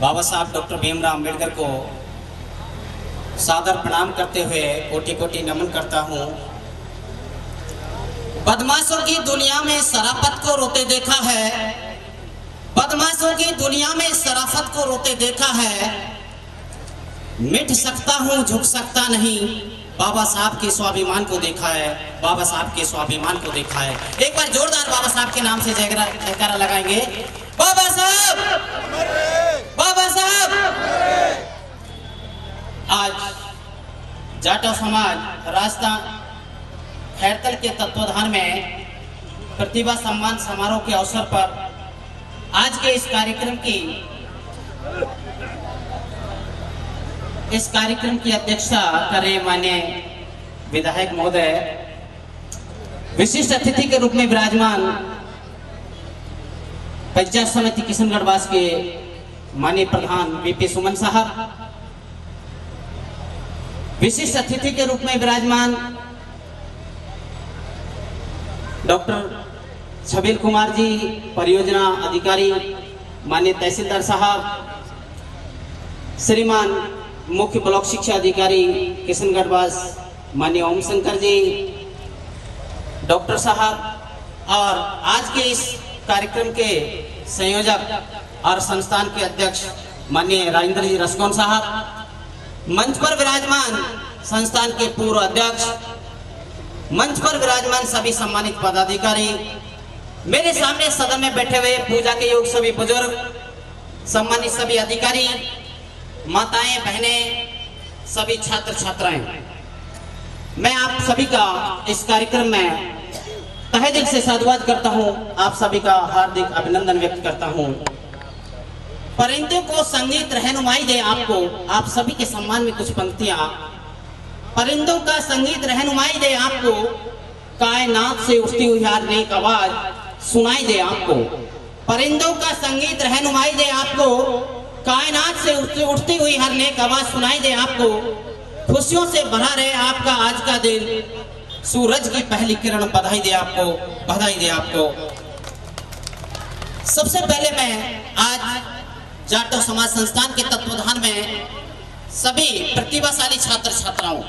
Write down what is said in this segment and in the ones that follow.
बाबा साहब डॉक्टर भीमराव अंबेडकर को सादर प्रणाम करते हुए कोटि कोटि नमन करता हूँ। बदमाशों की दुनिया में शराफत को रोते देखा है, बदमाशों की दुनिया में शराफत को रोते देखा है। मिट सकता हूँ झुक सकता नहीं, बाबा साहब के स्वाभिमान को देखा है, बाबा साहब के स्वाभिमान को देखा है। एक बार जोरदार बाबा साहब के नाम से जयकारा लगाएंगे। बाबा साहब, बाबा साहब। आज जाटो समाज राजस्थान खैरतल के तत्वाधान में प्रतिभा सम्मान समारोह के अवसर पर आज के इस कार्यक्रम की अध्यक्षता करें माननीय विधायक महोदय। विशिष्ट अतिथि के रूप में विराजमान पंचायत समिति किशनगढ़वास के माननीय प्रधान वीपी सुमन साहब। विशिष्ट अतिथि के रूप में विराजमान डॉक्टर छबील कुमार जी, परियोजना अधिकारी माननीय तहसीलदार साहब, श्रीमान मुख्य ब्लॉक शिक्षा अधिकारी किशनगढ़वास माननीय ओम शंकर जी, डॉक्टर साहब और आज के इस कार्यक्रम के संयोजक और संस्थान के अध्यक्ष माननीय राजेंद्र जी रसगोन साहब, मंच पर विराजमान संस्थान के पूर्व अध्यक्ष, मंच पर विराजमान सभी सम्मानित पदाधिकारी, मेरे सामने सदन में बैठे हुए पूजा के योग सभी बुजुर्ग, सम्मानित सभी अधिकारी, माताएं बहनें, सभी छात्र छात्राएं, मैं आप सभी का इस कार्यक्रम में तहे दिल से साधुवाद करता हूं। आप सभी का हार्दिक अभिनंदन व्यक्त करता हूं। परिंदों को संगीत रहनुमाई दे आपको, आप सभी के सम्मान में कुछ पंक्तियां। परिंदों का संगीत रहनुमाई दे आपको, कायनात से उठती हुई यार नेक आवाज सुनाई दे आपको। परिंदों का संगीत रहनुमाई दे आपको, कायनात से उठती हुई हर नेक आवाज सुनाई दे आपको। खुशियों से भरा रहे आपका आज का दिन, सूरज की पहली किरण बधाई दे आपको, बधाई दे आपको। सबसे पहले मैं आज जाटो समाज संस्थान के तत्वाधान में सभी प्रतिभाशाली छात्र छात्राओं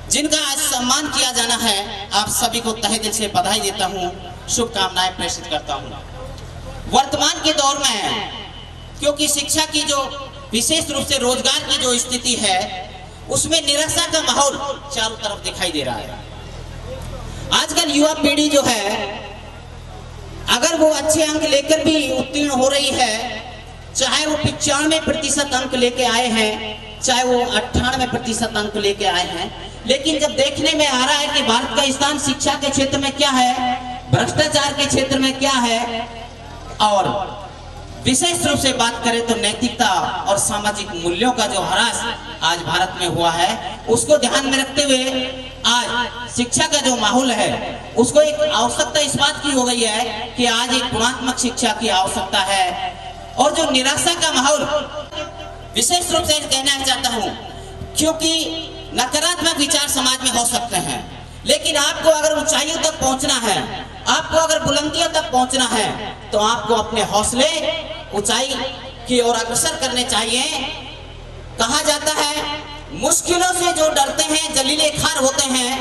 जिनका आज सम्मान किया जाना है, आप सभी को तहे दिल से बधाई देता हूं, शुभकामनाएं प्रेषित करता हूं। वर्तमान के दौर में क्योंकि शिक्षा की जो विशेष रूप से रोजगार की जो स्थिति है, उसमें निराशा का माहौल चारों तरफ दिखाई दे रहा है। आजकल युवा पीढ़ी जो है, अगर वो अच्छे अंक लेकर भी उत्तीर्ण हो रही है, चाहे वो 95% अंक लेके आए हैं, चाहे वो 98% अंक लेके आए हैं, लेकिन जब देखने में आ रहा है कि भारत का स्थान शिक्षा के क्षेत्र में क्या है, भ्रष्टाचार के क्षेत्र में क्या है, और विशेष रूप से बात करें तो नैतिकता और सामाजिक मूल्यों का जो ह्रास आज भारत में हुआ है, उसको ध्यान में रखते हुए आज शिक्षा का जो माहौल है, उसको एक आवश्यकता इस बात की हो गई है कि आज एक गुणात्मक शिक्षा की आवश्यकता है। और जो निराशा का माहौल विशेष रूप से कहना चाहता हूँ, क्योंकि नकारात्मक विचार समाज में हो सकते हैं, लेकिन आपको अगर ऊंचाइयों तक पहुंचना है, आपको अगर बुलंदियों तक पहुंचना है, तो आपको अपने हौसले ऊंचाई की ओर अग्रसर करने चाहिए। कहा जाता है, मुश्किलों से जो डरते हैं जलीले खार होते हैं,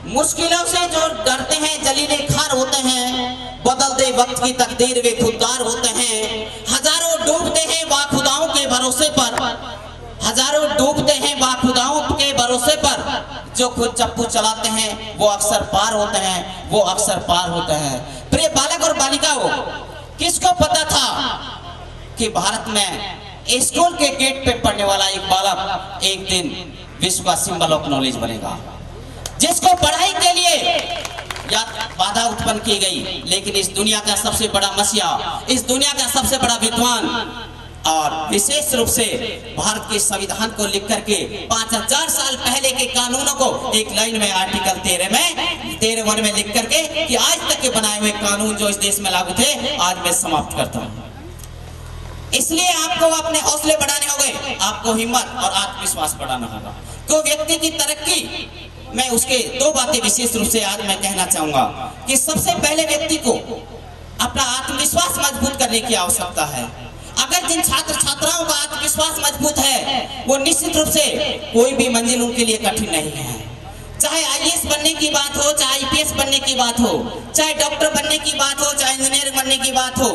मुश्किलों से जो डरते हैं जलीले खार होते हैं, बदलते वक्त की तकदीर वे खुददार होते हैं। हजारों डूबते हैं बाखुदाओं के भरोसे पर, हजारों डूबते हैं बाखुदाओं के भरोसे पर, जो खुद चप्पू चलाते हैं वो अक्सर पार होते हैं, वो अक्सर पार होते हैं। प्रिय बालक और बालिकाओं, किसको पता था कि भारत में स्कूल के गेट पे पढ़ने वाला एक बालक एक दिन विश्व का सिंबल ऑफ नॉलेज बनेगा, जिसको पढ़ाई के लिए या बाधा उत्पन्न की गई, लेकिन इस दुनिया का सबसे बड़ा मसीहा, इस दुनिया का सबसे बड़ा विद्वान और विशेष रूप से भारत के संविधान को लिख करके 5000 साल पहले के कानूनों को एक लाइन में आर्टिकल 13 में लिख करके कि आज तक के बनाए हुए कानून जो इस देश में लागू थे, आज मैं समाप्त करता हूं। इसलिए आपको अपने हौसले बढ़ाने होंगे, आपको हिम्मत और आत्मविश्वास बढ़ाना होगा। तो व्यक्ति की तरक्की में उसके दो बातें विशेष रूप से आज मैं कहना चाहूंगा कि सबसे पहले व्यक्ति को अपना आत्मविश्वास मजबूत करने की आवश्यकता है। अगर अगर जिन छात्र छात्राओं का आत्मविश्वास मजबूत है, वो निश्चित रूप से कोई भी मंजिल उनके लिए कठिन नहीं है। चाहे आईएएस बनने की बात हो, चाहे आईपीएस बनने की बात हो, चाहे डॉक्टर बनने की बात हो, चाहे इंजीनियर बनने की बात हो,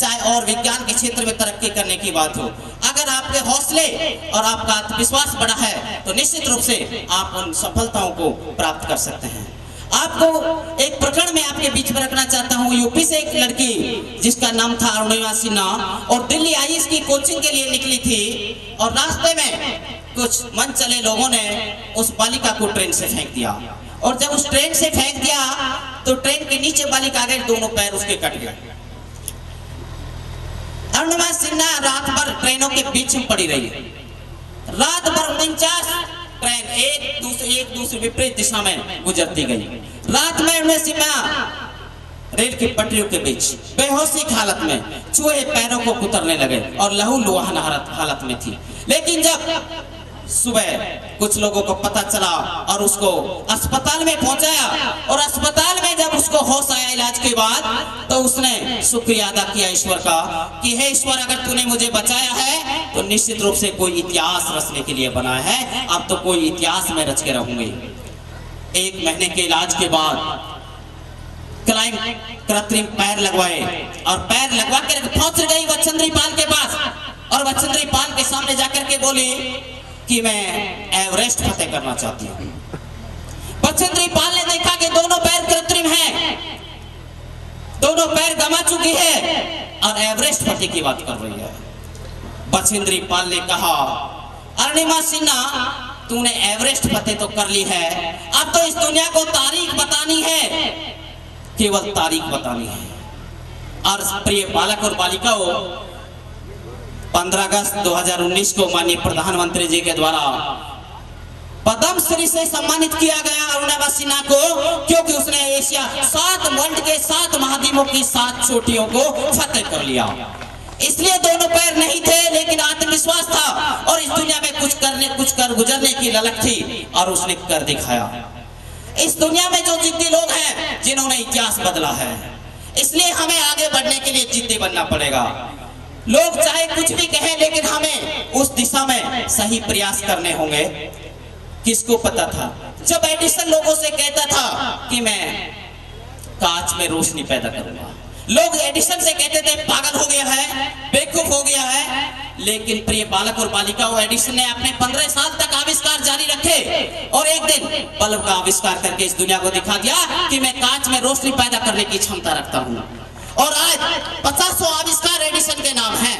चाहे और विज्ञान के क्षेत्र में तरक्की करने की बात हो, अगर आपके हौसले और आपका आत्मविश्वास बड़ा है तो निश्चित रूप से आप उन सफलताओं को प्राप्त कर सकते हैं। आपको एक प्रकरण में आपके बीच में रखना चाहता हूँ। यूपी से एक लड़की जिसका नाम था अरुणिमा सिन्हा और दिल्ली आईएएस की कोचिंग के लिए निकली थी और रास्ते में कुछ मन चले लोगों ने उस बालिका को ट्रेन से फेंक दिया और जब उस ट्रेन से फेंक दिया तो ट्रेन के नीचे बालिका गए, दोनों पैर उसके कट गए। अरुणिमा सिन्हा रात भर ट्रेनों के बीच में पड़ी रही। रात भर 49 ट्रेन एक दूसरे विपरीत दिशा में गुजरती गई। रात में अरुणिमा सिन्हा रेल की पटरियों के बीच बेहोशी की हालत में चूहे पैरों को कुतरने लगे और लहूलुहान हालत में थी। लेकिन जब सुबह कुछ लोगों को पता चला और उसको अस्पताल में पहुंचाया और अस्पताल में जब उसको होश आया इलाज के बाद तो उसने शुक्रिया अदा किया ईश्वर का कि हे ईश्वर, अगर तूने मुझे बचाया है तो निश्चित रूप से कोई इतिहास रचने के लिए बनाया है, अब तो कोई इतिहास में रच के रहूंगी। 1 महीने के इलाज के बाद कृत्रिम पैर लगवाए और पैर लगवा कर पहुंच गई बचेंद्री पाल के पास और बचेंद्री पाल के सामने जाकर के बोली कि मैं एवरेस्ट फतेह करना चाहती हूँ। बचेंद्री पाल ने देखा कि दोनों पैर कृत्रिम हैं, दोनों पैर गमा चुकी है और एवरेस्ट फतेह की बात कर रही है। बचेंद्री पाल ने कहा, अरुणिमा सिन्हा, तूने एवरेस्ट फतेह तो कर ली है, अब तो इस दुनिया को तारीख बतानी है, केवल तारीख बतानी है। और प्रिय बालक और बालिकाओं, 15 अगस्त 2019 को माननीय प्रधानमंत्री जी के द्वारा पद्म श्री से सम्मानित किया गया अरुणिमा सिन्हा को, क्योंकि उसने एशिया 7 वर्ल्ड के 7 महाद्वीपों की 7 चोटियों को फतेह कर लिया। इसलिए दोनों पैर नहीं थे लेकिन आत्मविश्वास था और इस दुनिया में कुछ कर गुजरने की ललक थी और उसने कर दिखाया। इस दुनिया में जो जिद्दी लोग हैं जिन्होंने इतिहास बदला है, इसलिए हमें आगे बढ़ने के लिए जिद्दी बनना पड़ेगा। लोग चाहे कुछ भी कहें लेकिन हमें उस दिशा में सही प्रयास करने होंगे। किसको पता था जब एडिसन लोगों से कहता था कि मैं कांच में रोशनी पैदा करूंगा, लोग एडिसन से कहते थे पागल हो गया है, बेवकूफ हो गया है। लेकिन प्रिय बालक और बालिकाओं, एडिसन ने अपने 15 साल तक आविष्कार जारी रखे और एक दिन बल्ब का आविष्कार करके इस दुनिया को दिखा दिया कि मैं कांच में रोशनी पैदा करने की क्षमता रखता हूँ। और आज 50 आविष्कार एडिसन के नाम हैं,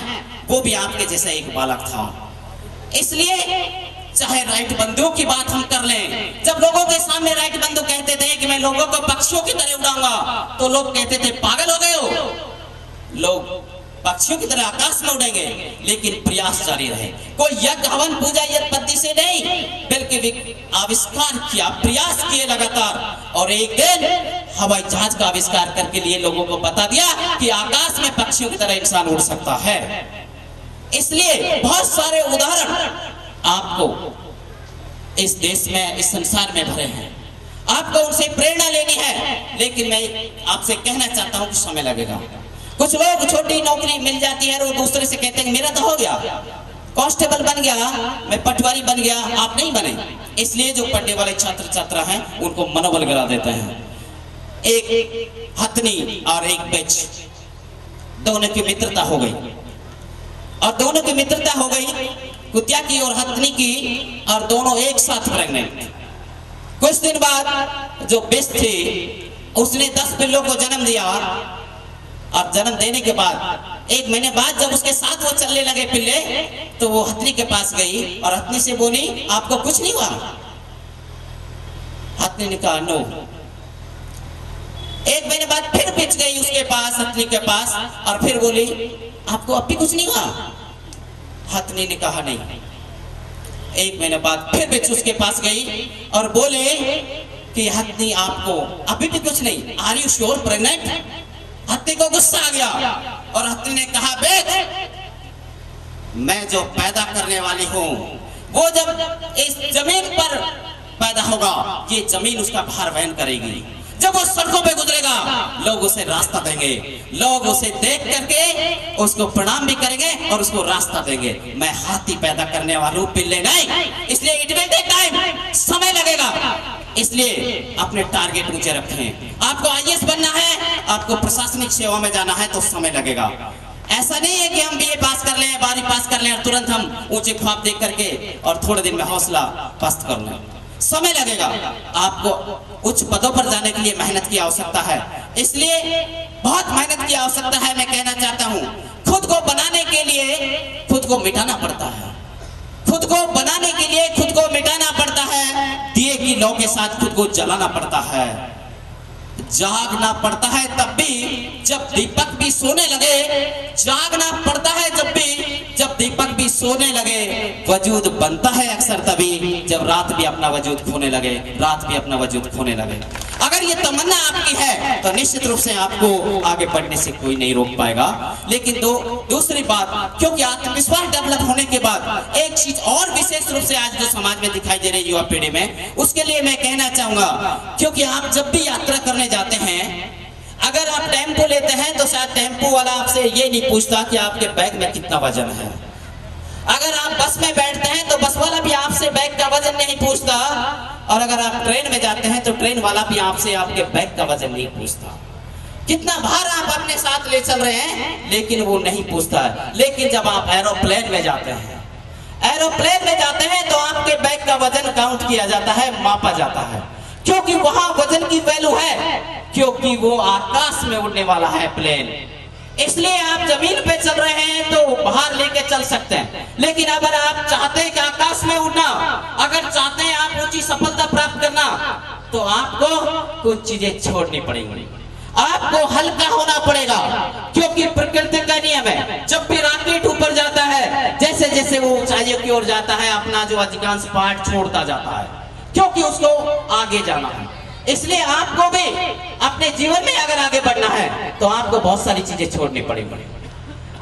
वो भी आपके जैसा एक बालक था। इसलिए चाहे राइट बंधुओं की बात हम कर लें, जब लोगों के सामने राइट बंधु कहते थे कि मैं लोगों को पक्षियों की तरह उड़ाऊंगा तो लोग कहते थे पागल हो गए हो, लोग पक्षियों की तरह आकाश में उड़ेंगे। लेकिन प्रयास जारी रहे, कोई यज्ञ हवन पूजा यज्ञ पद्धति से नहीं, बल्कि आविष्कार किया, प्रयास किए लगातार और एक दिन हवाई जहाज का आविष्कार करके लिए लोगों को बता दिया कि आकाश में पक्षियों की तरह इंसान उड़ सकता है। इसलिए बहुत सारे उदाहरण आपको इस देश में, इस संसार में भरे हैं, आपको उनसे प्रेरणा लेनी है। लेकिन मैं आपसे कहना चाहता हूं कि समय लगेगा। कुछ लोग छोटी नौकरी मिल जाती है और वो दूसरे से कहते हैं मेरा तो हो गया, कांस्टेबल बन गया, मैं पटवारी बन गया, आप नहीं बने। इसलिए जो पढ़ने वाले छात्र छात्रा हैं उनको मनोबल गिरा देते हैं। एक हथनी और एक बेच, दोनों की मित्रता हो गई और दोनों की मित्रता हो गई, कुतिया की और हथनी की, और दोनों एक साथ प्रेग्नेंट। कुछ दिन बाद जो बेच थी उसने 10 पिल्लों को जन्म दिया और जन्म देने के बाद 1 महीने बाद जब उसके साथ वो चलने लगे पिल्ले, तो वो हथनी के पास गई और हथनी से बोली आपको कुछ नहीं हुआ? हथनी ने कहा नो। 1 महीने बाद फिर बेच गई उसके पास, हथनी के पास, और फिर बोली आपको अब भी कुछ नहीं हुआ? हथनी ने कहा नहीं। 1 महीने बाद फिर बेच उसके पास गई और बोले कि हथनी आपको अभी भी कुछ नहीं, आर यू श्योर प्रेग्नेंट? हथनी को गुस्सा आ गया और हथनी ने कहा बेच, मैं जो पैदा करने वाली हूं वो जब इस जमीन पर पैदा होगा, ये जमीन उसका भार वहन करेगी। जब वो सड़कों पे गुजरेगा लोग उसे रास्ता देंगे, लोग उसे देख करके उसको प्रणाम भी करेंगे और उसको रास्ता देंगे। मैं हाथी पैदा करने वाला हूं, पिल्ले नहीं। इसलिए इट विल टेक टाइम, समय लगेगा। इसलिए अपने टारगेट ऊंचे रखें। आपको आईएएस बनना है, आपको प्रशासनिक सेवा में जाना है तो समय लगेगा। ऐसा नहीं है कि हम बीए पास कर लें, 12वीं पास कर लें और तुरंत हम ऊंचे ख्वाब देख करके और थोड़े दिन में हौसला पस्त कर लें। समय लगेगा। आपको उच्च पदों पर जाने के लिए मेहनत की आवश्यकता है, इसलिए बहुत मेहनत की आवश्यकता है। मैं कहना चाहता हूं, खुद को बनाने के लिए खुद को मिटाना पड़ता है, खुद को बनाने के लिए खुद को मिटाना पड़ता है। दिए की लौ के साथ खुद को जलाना पड़ता है, जागना पड़ता है तब भी जब दीपक भी सोने लगे, जागना पड़ता है जब दीपक भी सोने लगे। वजूद बनता है अक्सर तभी जब रात भी अपना वजूद खोने लगे, रात भी अपना वजूद खोने लगे। अगर ये तमन्ना आपकी है तो निश्चित रूप से आपको आगे बढ़ने से कोई नहीं रोक पाएगा। लेकिन दूसरी बात, क्योंकि आत्मविश्वास डेवलप होने के बाद एक चीज और विशेष रूप से आज जो समाज में दिखाई दे रही है युवा पीढ़ी में, उसके लिए मैं कहना चाहूंगा, क्योंकि आप जब भी यात्रा करने जाते हैं, अगर आप टेम्पो लेते हैं तो शायद टेम्पो वाला आपसे ये नहीं पूछता कि आपके बैग में कितना वजन है। अगर आप बस में बैठते हैं तो बस वाला भी आपसे बैग का वजन नहीं पूछता, और अगर आप ट्रेन में जाते हैं तो ट्रेन वाला भी आपसे आपके बैग का वजन नहीं पूछता, कितना भार आप अपने साथ ले चल रहे हैं, लेकिन वो नहीं पूछता है। लेकिन जब आप एरोप्लेन में जाते हैं, एरोप्लेन में जाते हैं तो आपके बैग का वजन काउंट किया जाता है, मापा जाता है, क्योंकि वहां वजन की वैल्यू है, क्योंकि वो आकाश में उड़ने वाला है प्लेन। इसलिए आप जमीन पे चल रहे हैं तो बाहर लेके चल सकते हैं, लेकिन अगर आप चाहते हैं कि आकाश में उड़ना, अगर चाहते हैं आप ऊंची सफलता प्राप्त करना, तो आपको कुछ चीजें छोड़नी पड़ेंगी, आपको हल्का होना पड़ेगा। क्योंकि प्रकृति का नियम है, जब भी रॉकेट ऊपर जाता है, जैसे जैसे वो ऊंचाइयों की ओर जाता है, अपना जो अधिकांश पार्ट छोड़ता जाता है, क्योंकि उसको आगे जाना है। इसलिए आपको भी अपने जीवन में अगर आगे बढ़ना है तो आपको बहुत सारी चीजें छोड़नी पड़ेंगी।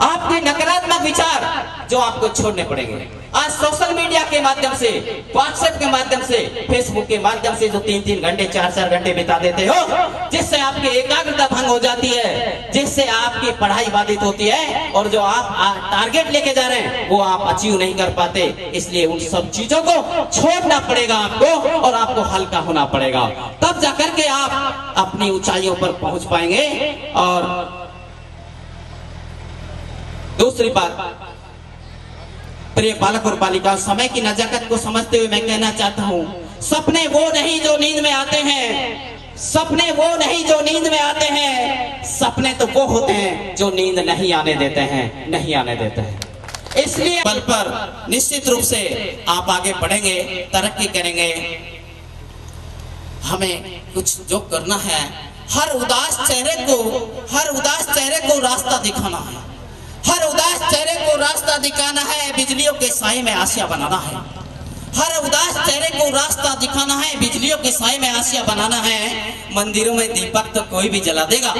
आपके नकारात्मक विचार जो आपको छोड़ने पड़ेंगे। आज सोशल मीडिया के माध्यम से, व्हाट्सएप के माध्यम से, फेसबुक के माध्यम से जो 3-3 घंटे 4-4 घंटे बिता देते हो, जिससे आपकी एकाग्रता भंग हो जाती है, जिससे आपकी पढ़ाई बाधित होती है, और जो आप टारगेट लेके जा रहे हैं वो आप अचीव नहीं कर पाते। इसलिए उन सब चीजों को छोड़ना पड़ेगा आपको, और आपको हल्का होना पड़ेगा, तब जाकर के आप अपनी ऊंचाइयों पर पहुंच पाएंगे। और दूसरी बात, प्रिय बालक और बालिका, समय की नजाकत को समझते हुए मैं कहना चाहता हूं, सपने वो नहीं जो नींद में आते हैं, सपने वो नहीं जो नींद में आते हैं, सपने तो वो होते हैं जो नींद नहीं आने देते हैं, नहीं आने देते हैं। इसलिए बल पर निश्चित रूप से आप आगे बढ़ेंगे, तरक्की करेंगे। हमें कुछ जो करना है, हर उदास चेहरे को रास्ता दिखाना है, हर उदास चेहरे को रास्ता दिखाना है, बिजलियों के साए में आशिया बनाना है। हर उदास चेहरे को रास्ता दिखाना है, बिजलियों के साए में आशिया बनाना है। मंदिरों में दीपक तो कोई भी जला देगा,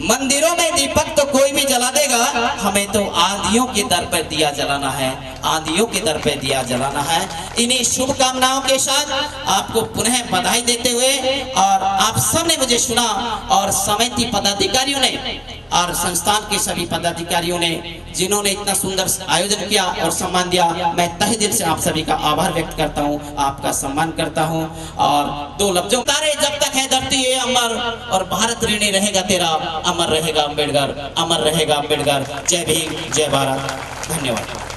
मंदिरों में दीपक तो कोई भी जला देगा, हमें तो आंधियों के दर पर दिया जलाना है, आंधियों के दर पर दिया जलाना है। इन्हीं शुभकामनाओं के साथ आपको पुनः बधाई देते हुए, और आप सबने मुझे सुना, और समिति पदाधिकारियों ने और संस्थान के सभी पदाधिकारियों ने, जिन्होंने इतना सुंदर आयोजन किया और सम्मान दिया, मैं तहे दिल से आप सभी का आभार व्यक्त करता हूं, आपका सम्मान करता हूं। और 2 लफ्जों, तारे जब तक है धरती है अमर, और भारत ऋणी रहेगा तेरा, अमर रहेगा अम्बेडकर, अमर रहेगा अम्बेडकर। जय भीम, जय भारत, धन्यवाद।